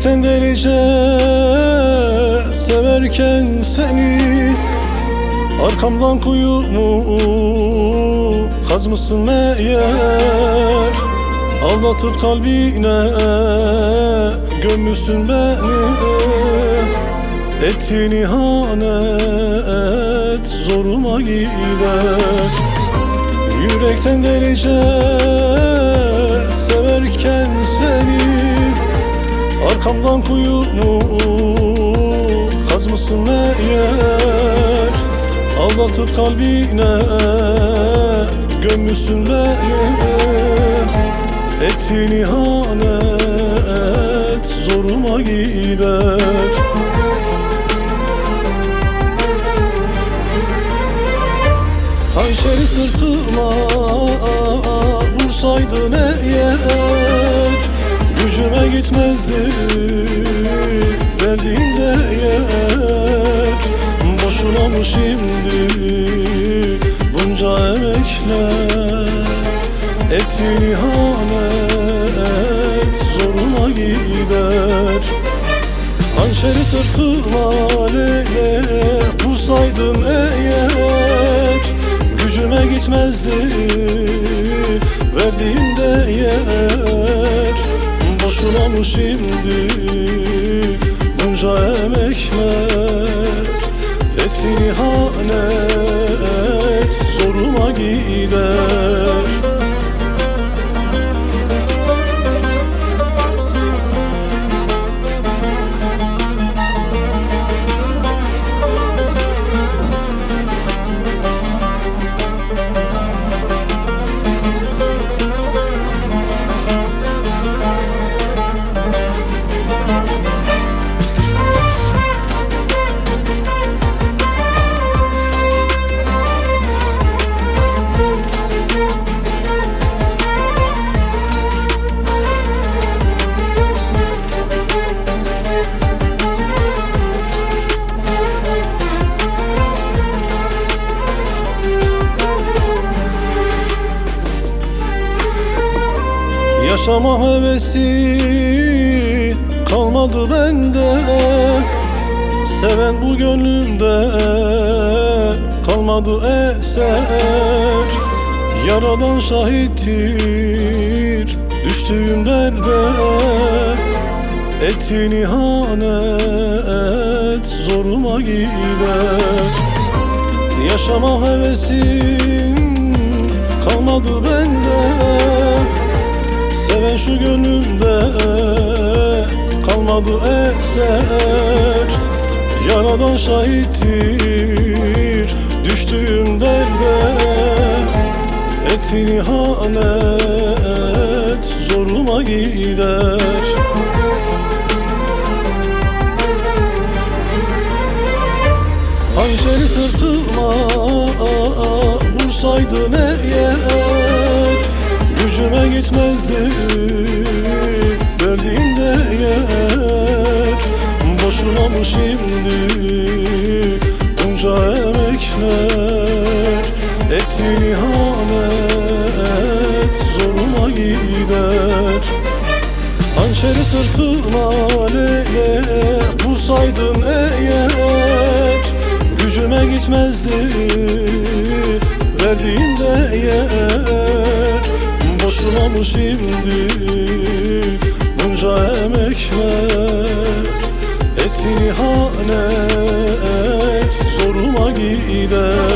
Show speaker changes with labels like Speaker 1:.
Speaker 1: Yürekten delice severken seni, arkamdan kuyumu kazmışsın meğer. Aldatıp kalbine gömmüşsün beni. Ettiğin ihanet zoruma gider. Yürekten delice severken seni, arkamdan kuyumu kazmışsın meğer. Aldatıp kalbine gömmüşsün beni. Ettiğin ihanet zoruma gider. Hançeri sırtıma vursaydın eğer, gücüme gitmezdi verdiğinde yer. Boşuna mı şimdi bunca emekler? Ettiğin ihanet zoruma gider. Hançeri sırtıma lele vursaydın eğer, gücüme gitmezdi verdiğimde yer. Boşuna mı şimdi bunca emekler? Ettiğin ihanet zoruma gider. Yaşama hevesi kalmadı bende, seven bu gönlümde kalmadı eser. Yaradan şahittir düştüğüm derde. Ettiğin ihanet zoruma gider. Yaşama hevesim kalmadı bende, seven şu gönlümde kalmadı eser. Yaradan şahittir düştüğüm derde. Ettiğin ihanet zoruma gider. Hançeri sırtıma vursaydın eğer, gücüme gitmezdi verdiğimde yer. Boşuna mı şimdi bunca emekler? Ettiğin ihanet zoruma gider. Hançeri sırtıma lele vursaydın eğer, gücüme gitmezdi verdiğimde yer. Boşuna mı şimdi bunca emekler? Ettiğin ihanet zoruma gider.